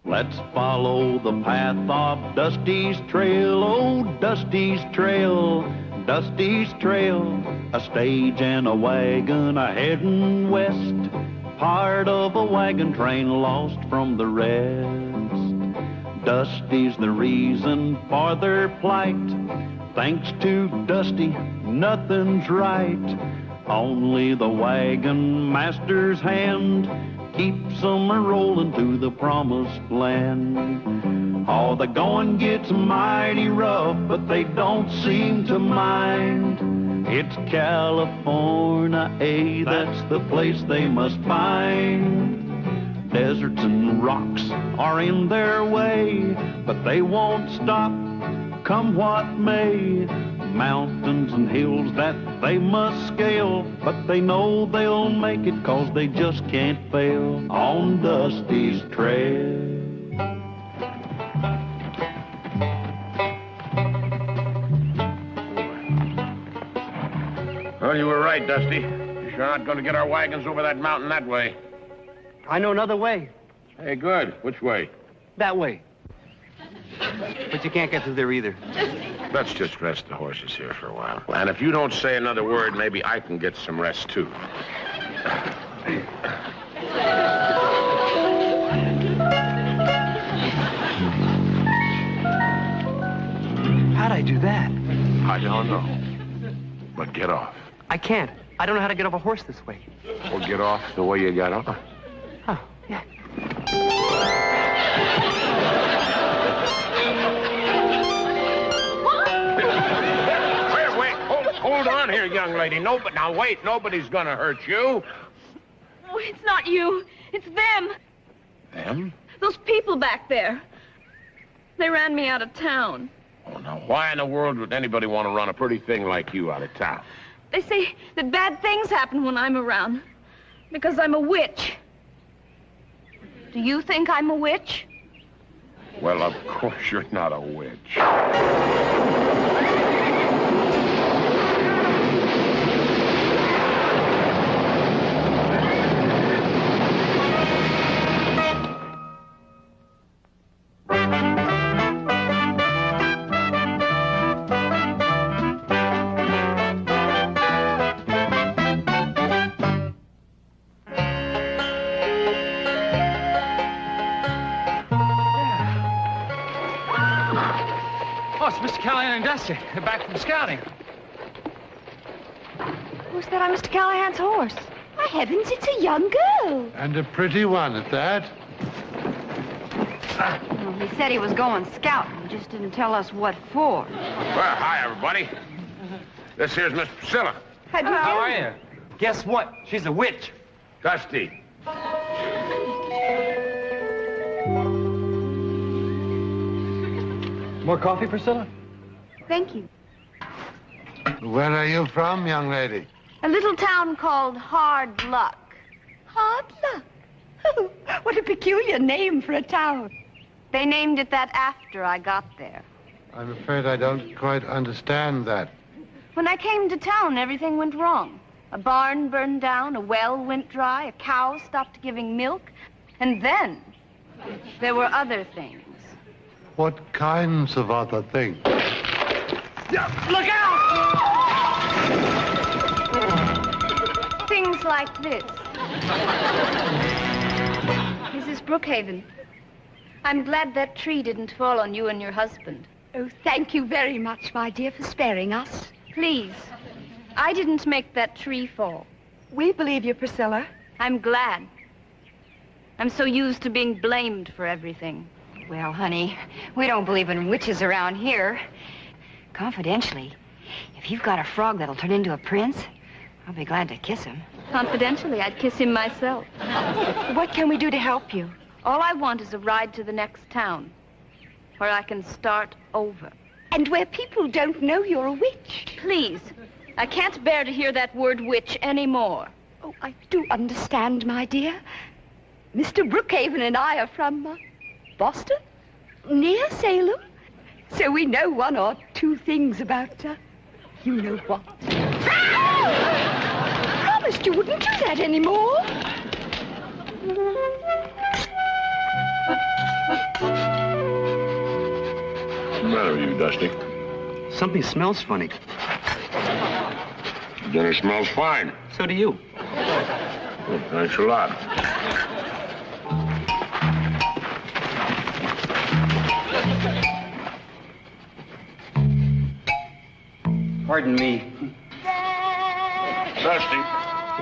Let's follow the path of Dusty's trail, oh, Dusty's trail, Dusty's trail. A stage and a wagon a-heading west, part of a wagon train lost from the rest. Dusty's the reason for their plight. Thanks to Dusty, nothing's right. Only the wagon master's hand keeps them a-rolling to the promised land. Oh, the going gets mighty rough, but they don't seem to mind. It's California, that's the place they must find. Deserts and rocks are in their way, but they won't stop, come what may. Mountains and hills that they must scale, but they know they'll make it 'cause they just can't fail on Dusty's trail. Well, you were right, Dusty. You're sure not going to get our wagons over that mountain that way. I know another way. Hey, good. Which way? That way. But you can't get through there either. Let's just rest the horses here for a while. And if you don't say another word, maybe I can get some rest, too. How'd I do that? I don't know. But get off. I can't. I don't know how to get off a horse this way. Well, get off the way you got on. Oh, yeah. Hold on here, young lady. Now, wait. Nobody's gonna hurt you. Oh, it's not you. It's them. Them? Those people back there. They ran me out of town. Oh, now, why in the world would anybody want to run a pretty thing like you out of town? They say that bad things happen when I'm around. Because I'm a witch. Do you think I'm a witch? Well, of course you're not a witch. Mr. Callahan and Dusty. They're back from scouting. Who's that on Mr. Callahan's horse? My heavens, it's a young girl. And a pretty one at that. Well, he said he was going scouting. He just didn't tell us what for. Well, hi, everybody. This here's Miss Priscilla. How are you? Guess what? She's a witch. Dusty. More coffee, Priscilla? Thank you. Where are you from, young lady? A little town called Hard Luck. Hard Luck. Oh, what a peculiar name for a town. They named it that after I got there. I'm afraid I don't quite understand that. When I came to town, everything went wrong. A barn burned down, a well went dry, a cow stopped giving milk, and then there were other things. What kinds of other things? Look out! Things like this. This is Brookhaven. I'm glad that tree didn't fall on you and your husband. Oh, thank you very much, my dear, for sparing us. Please, I didn't make that tree fall. We believe you, Priscilla. I'm glad. I'm so used to being blamed for everything. Well, honey, we don't believe in witches around here. Confidentially, if you've got a frog that'll turn into a prince, I'll be glad to kiss him. Confidentially, I'd kiss him myself. What can we do to help you? All I want is a ride to the next town, where I can start over. And where people don't know you're a witch. Please, I can't bear to hear that word witch anymore. Oh, I do understand, my dear. Mr. Brookhaven and I are from Boston, near Salem. So we know one or two things about, you know what. Promised you wouldn't do that anymore. What's the matter with you, Dusty? Something smells funny. Dinner smells fine. So do you. Well, thanks a lot. Pardon me. Dusty,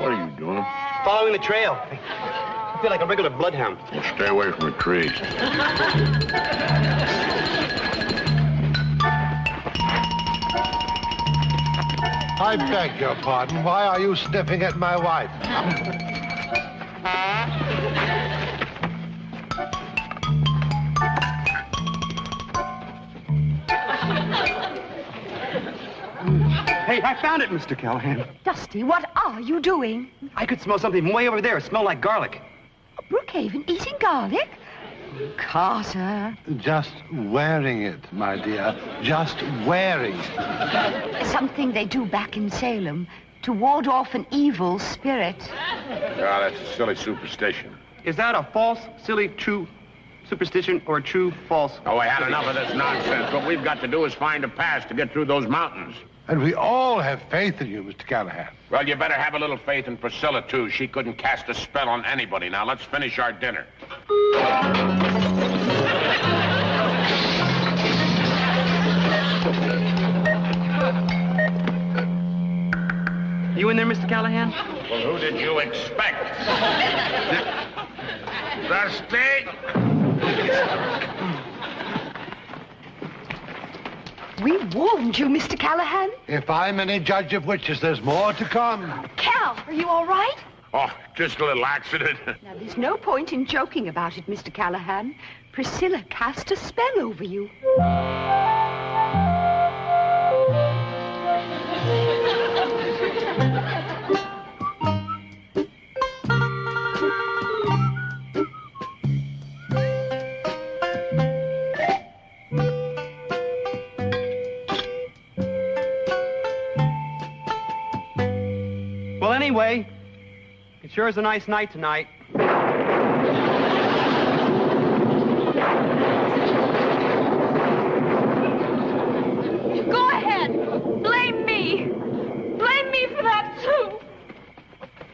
what are you doing? Following the trail. I feel like a regular bloodhound. Well, stay away from the trees. I beg your pardon. Why are you sniffing at my wife? Hey, I found it, Mr. Callahan. Dusty, what are you doing? I could smell something way over there. It smelled like garlic. Brookhaven eating garlic? Carson. Just wearing it, my dear. Just wearing it. Something they do back in Salem to ward off an evil spirit. Yeah, that's a silly superstition. Is that a false, silly, true superstition or a true, false? Oh, I had enough of this nonsense. What we've got to do is find a pass to get through those mountains. And we all have faith in you, Mr. Callahan. Well, you better have a little faith in Priscilla, too. She couldn't cast a spell on anybody. Now, let's finish our dinner. You in there, Mr. Callahan? Well, who did you expect? Dusty? We warned you, Mr. Callahan. If I'm any judge of witches, there's more to come. Cal, are you all right? Oh, just a little accident. Now, there's no point in joking about it, Mr. Callahan. Priscilla cast a spell over you. Well, anyway, it sure is a nice night tonight. Go ahead. Blame me. Blame me for that, too.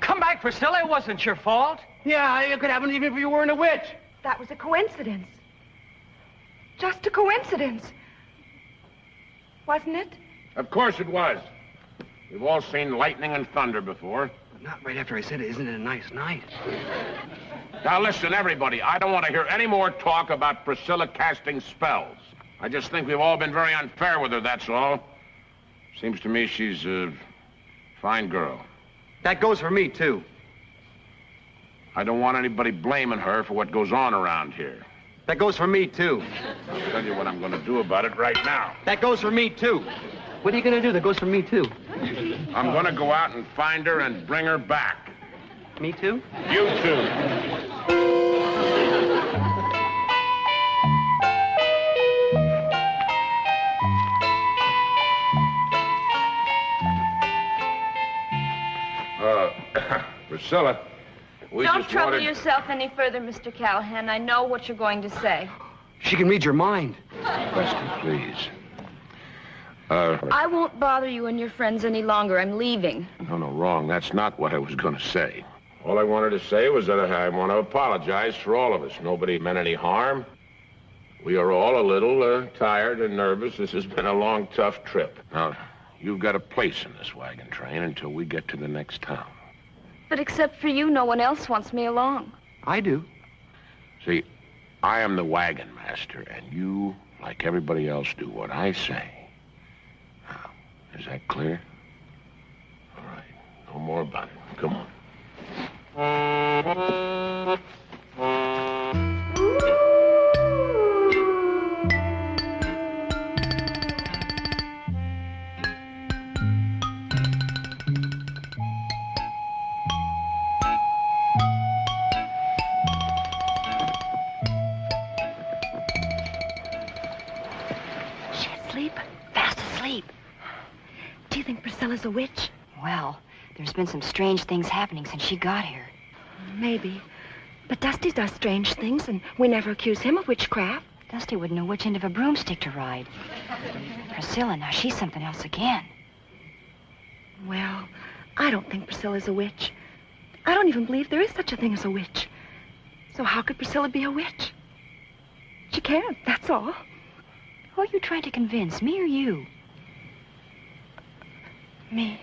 Come back, Priscilla. It wasn't your fault. Yeah, it could happen even if you weren't a witch. That was a coincidence. Just a coincidence. Wasn't it? Of course it was. We've all seen lightning and thunder before. Not right after I said, isn't it a nice night? Now, listen, everybody. I don't want to hear any more talk about Priscilla casting spells. I just think we've all been very unfair with her, that's all. Seems to me she's a fine girl. That goes for me, too. I don't want anybody blaming her for what goes on around here. That goes for me, too. I'll tell you what I'm going to do about it right now. That goes for me, too. What are you going to do? That goes for me, too. I'm going to go out and find her and bring her back. Me, too? You too. Priscilla, we Don't just trouble wanted... yourself any further, Mr. Callahan. I know what you're going to say. She can read your mind. Dusty, please. I won't bother you and your friends any longer. I'm leaving. No, wrong. That's not what I was going to say. All I wanted to say was that I want to apologize for all of us. Nobody meant any harm. We are all a little tired and nervous. This has been a long, tough trip. Now, you've got a place in this wagon train until we get to the next town. But except for you, no one else wants me along. I do. See, I am the wagon master, and you, like everybody else, do what I say. Now, is that clear? All right. No more about it. Come on. Do you think Priscilla's a witch? Well, there's been some strange things happening since she got here. Maybe. But Dusty does strange things, and we never accuse him of witchcraft. Dusty wouldn't know which end of a broomstick to ride. Priscilla, now she's something else again. Well, I don't think Priscilla's a witch. I don't even believe there is such a thing as a witch. So how could Priscilla be a witch? She can't, that's all. Who are you trying to convince, me or you? Me.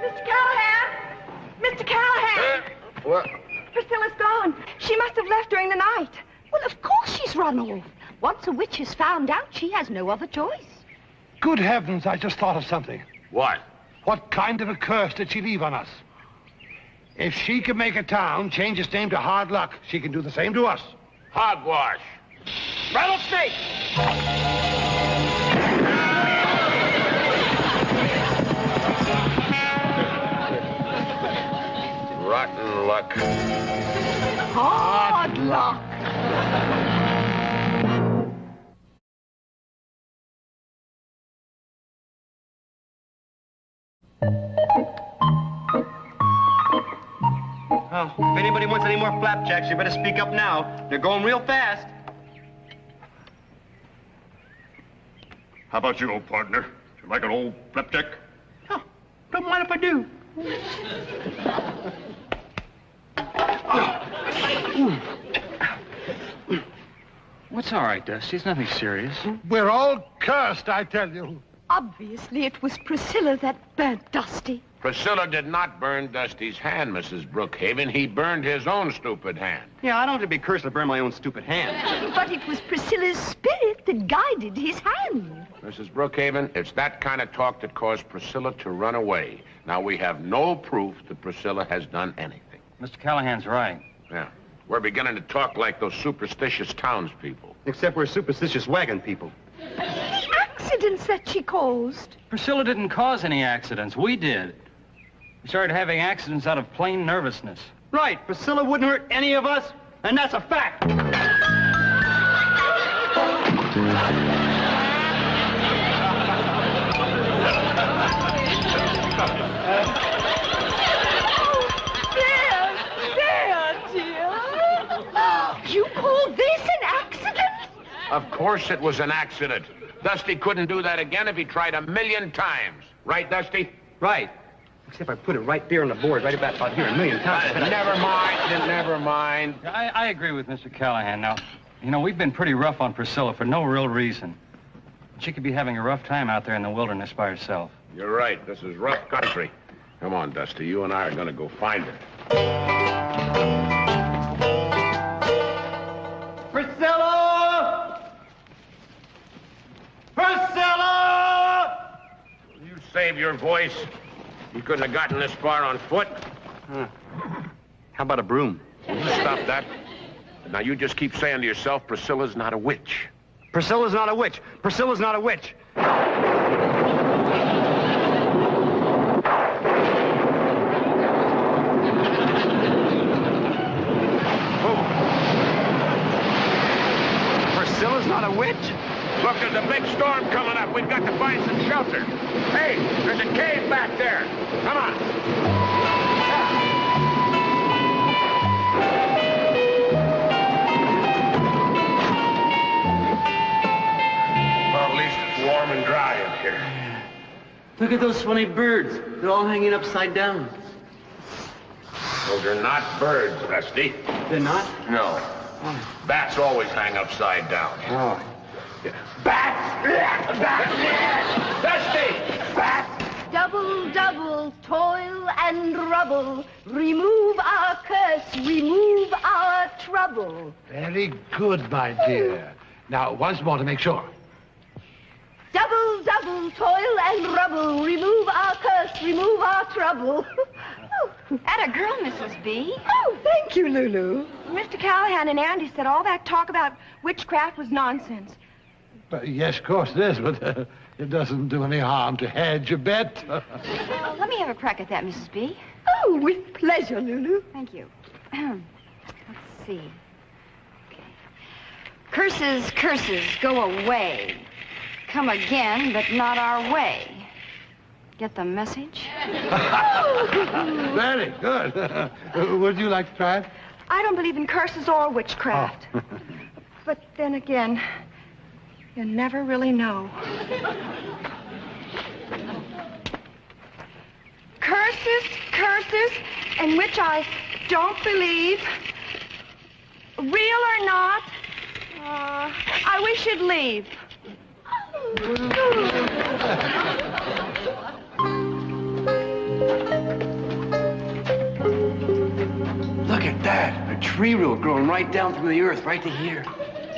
Mr. Callahan! Mr. Callahan! What? Priscilla's gone. She must have left during the night. Well, of course she's run off. Once a witch is found out, she has no other choice. Good heavens, I just thought of something. What? What kind of a curse did she leave on us? If she could make a town change its name to Hard Luck, she can do the same to us. Hogwash. Rattlesnake! Rotten luck. Hard luck. Oh, if anybody wants any more flapjacks, you better speak up now. They're going real fast. How about you, old partner? You like an old flapjack? Oh, don't mind if I do. What's all right, Dusty? It's nothing serious. We're all cursed, I tell you. Obviously, it was Priscilla that burnt Dusty. Priscilla did not burn Dusty's hand, Mrs. Brookhaven. He burned his own stupid hand. Yeah, I don't have to be cursed to burn my own stupid hand. But it was Priscilla's spirit that guided his hand. Mrs. Brookhaven, it's that kind of talk that caused Priscilla to run away. Now, we have no proof that Priscilla has done anything. Mr. Callahan's right. Yeah. We're beginning to talk like those superstitious townspeople. Except we're superstitious wagon people. The accidents that she caused. Priscilla didn't cause any accidents. We did. We started having accidents out of plain nervousness. Right, Priscilla wouldn't hurt any of us, and that's a fact. You call this an accident? Of course it was an accident. Dusty couldn't do that again if he tried 1,000,000 times. Right, Dusty? Right. Except I put it right there on the board, right about here, 1,000,000 times. Never mind, never mind. I agree with Mr. Callahan. Now, you know, we've been pretty rough on Priscilla for no real reason. She could be having a rough time out there in the wilderness by herself. You're right. This is rough country. Come on, Dusty. You and I are going to go find her. Priscilla! Priscilla! You save your voice. You couldn't have gotten this far on foot. How about a broom? Will you stop that? Now, you just keep saying to yourself, Priscilla's not a witch. Priscilla's not a witch. Priscilla's not a witch. Priscilla's not a witch? Look, there's a big storm coming up. We've got to find some shelter. Hey, there's a cave back there. Come on. Well, at least it's warm and dry in here. Look at those funny birds. They're all hanging upside down. Those are not birds, Dusty. They're not? No. Bats always hang upside down. Oh. Bats! Bats! Dusty! Bats! Double, double, toil and rubble. Remove our curse, remove our trouble. Very good, my dear. Now, once more to make sure. Double, double, toil and rubble. Remove our curse, remove our trouble. Atta girl, Mrs. B. Oh, thank you, Lulu. Mr. Callahan and Andy said all that talk about witchcraft was nonsense. But, yes, of course it is, but it doesn't do any harm to hedge a bet. Well, let me have a crack at that, Mrs. B. Oh, with pleasure, Lulu. Thank you. Let's see. Okay. Curses, curses, go away. Come again, but not our way. Get the message? Very good. Would you like to try it? I don't believe in curses or witchcraft. Oh. But then again, you never really know. Curses, curses, in which I don't believe, real or not, I wish you'd leave. Look at that. A tree root growing right down through the earth, right to here.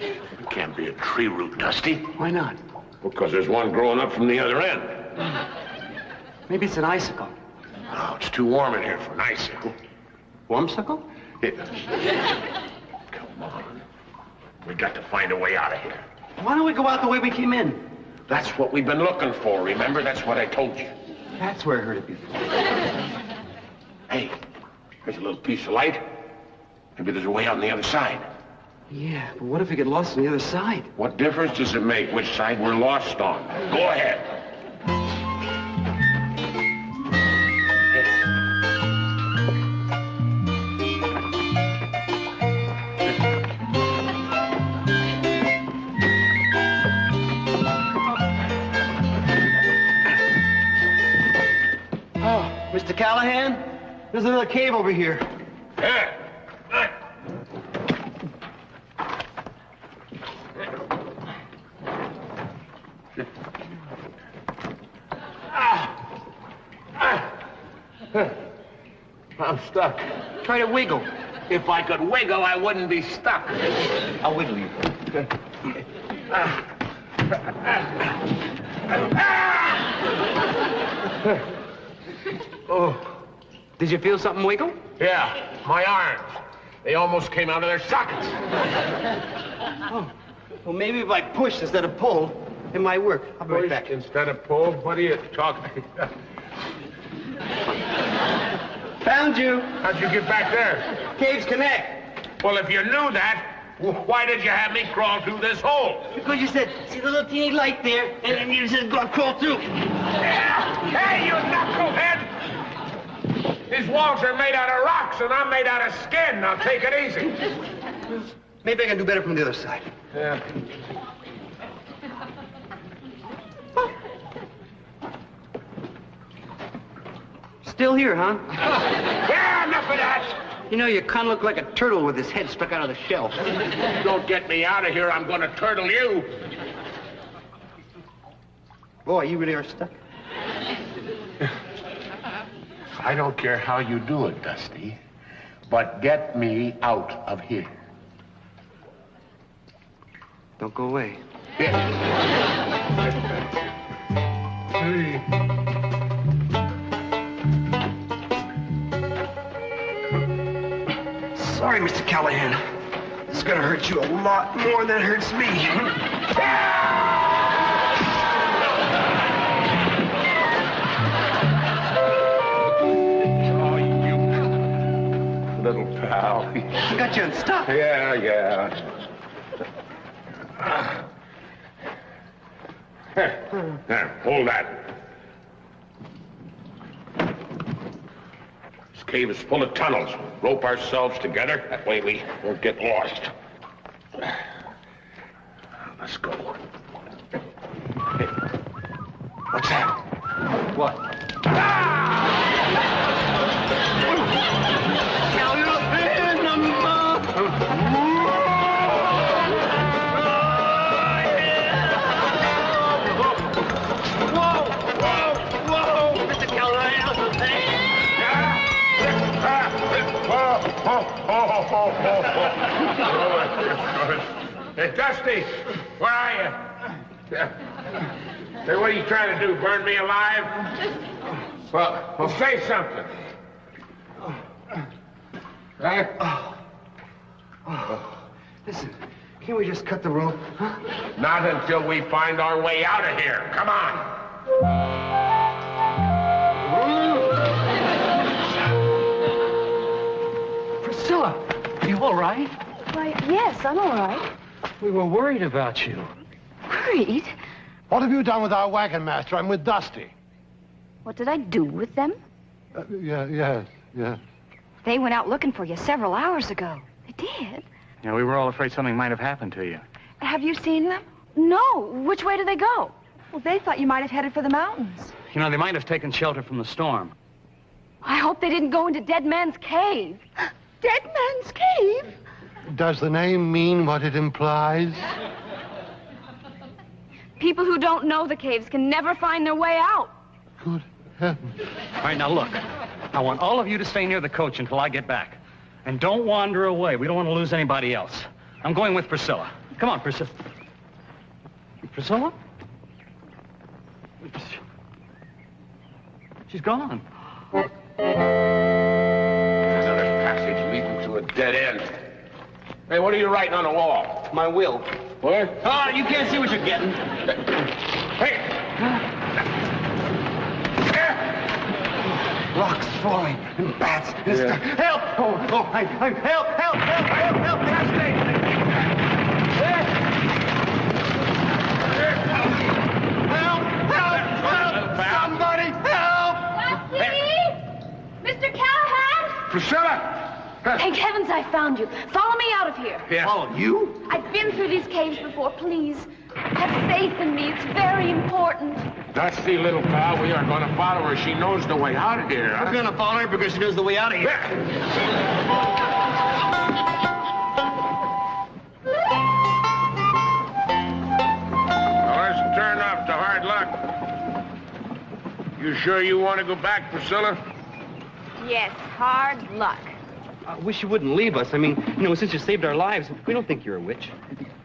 It can't be a tree root, Dusty. Why not? Because there's one growing up from the other end. Maybe it's an icicle. Oh, it's too warm in here for an icicle. Wormsicle? Come on. We got to find a way out of here. Why don't we go out the way we came in? That's what we've been looking for, remember? That's what I told you. That's where I heard it before. Hey, there's a little piece of light. Maybe there's a way out on the other side. Yeah, but what if we get lost on the other side? What difference does it make which side we're lost on? Go ahead. Mr. Callahan, there's another cave over here. Yeah. I'm stuck. Try to wiggle. If I could wiggle, I wouldn't be stuck. I'll wiggle you. Oh. Did you feel something wiggle? Yeah, my arms. They almost came out of their sockets. Oh. Well, maybe if I push instead of pull, it might work. I'll be right back. Instead of pull? What are you talking? Found you. How'd you get back there? Caves connect. Well, if you knew that, why did you have me crawl through this hole? Because you said, see the little teeny light there, and then you said, go crawl through. Hey, you knucklehead! These walls are made out of rocks, and I'm made out of skin. Now, take it easy. Maybe I can do better from the other side. Yeah. Still here, huh? Yeah, enough of that! You know, you kind of look like a turtle with his head stuck out of the shell. Don't get me out of here, I'm gonna turtle you. Boy, you really are stuck. I don't care how you do it, Dusty, but get me out of here. Don't go away. Sorry, Mr. Callahan. It's gonna hurt you a lot more than it hurts me. Oh, you little pal. I got you unstuck. Yeah. There, hold that. This cave is full of tunnels. Rope ourselves together. That way we won't get lost. Let's go. Hey, what's that? What? Hey, Dusty, where are you? Hey, what are you trying to do, burn me alive? Well, say something. Right? Listen, can't we just cut the rope? Huh? Not until we find our way out of here. Come on. Priscilla, are you all right? Why, yes, I'm all right. We were worried about you. Worried? What have you done with our wagon master and with Dusty? What did I do with them? Yes. They went out looking for you several hours ago. They did? Yeah, we were all afraid something might have happened to you. Have you seen them? No. Which way do they go? Well, they thought you might have headed for the mountains. You know, they might have taken shelter from the storm. I hope they didn't go into Dead Man's Cave. Dead Man's Cave? Does the name mean what it implies? People who don't know the caves can never find their way out. Good heavens. All right, now look. I want all of you to stay near the coach until I get back. And don't wander away. We don't want to lose anybody else. I'm going with Priscilla. Come on, Priscilla. Priscilla? She's gone. Another passage leading to a dead end. Hey, what are you writing on the wall? My will. What? Oh, you can't see what you're getting. Hey! Rocks falling and bats. And stuff. Help! Help! Help! Somebody help! Mr. Callahan! Priscilla! Thank heavens I found you. Follow me out of here. Yeah. Oh, you? I've been through these caves before. Please, have faith in me. It's very important. Dusty little pal, we are going to follow her. She knows the way out of here. We're gonna follow her because she knows the way out of here. Let's turn off to hard luck. You sure you want to go back, Priscilla? Yes, hard luck. I wish you wouldn't leave us. I mean, since you saved our lives, we don't think you're a witch.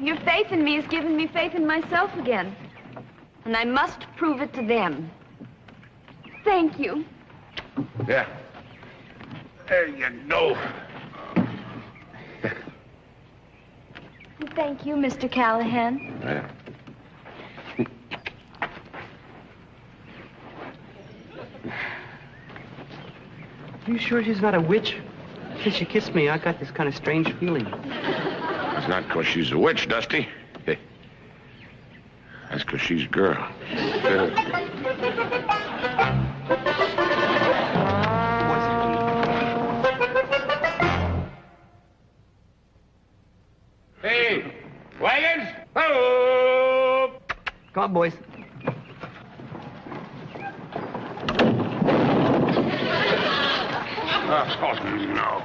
Your faith in me has given me faith in myself again. And I must prove it to them. Thank you. Yeah. There you go. Thank you, Mr. Callahan. Yeah. Are you sure she's not a witch? Since she kissed me, I got this kind of strange feeling. It's not because she's a witch, Dusty. Hey. That's because she's a girl. Hey, wagons! Hello! Come on, boys. Oh, no.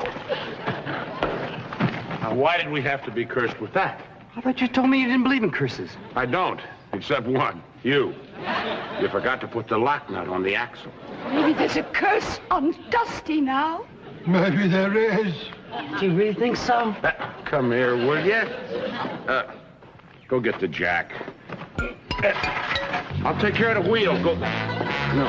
Now, why did we have to be cursed with that? I thought you told me you didn't believe in curses. I don't, except one. You. You forgot to put the lock nut on the axle. Maybe there's a curse on Dusty now. Maybe there is. Do you really think so? Come here, will you? Go get the jack. I'll take care of the wheel. Go. No.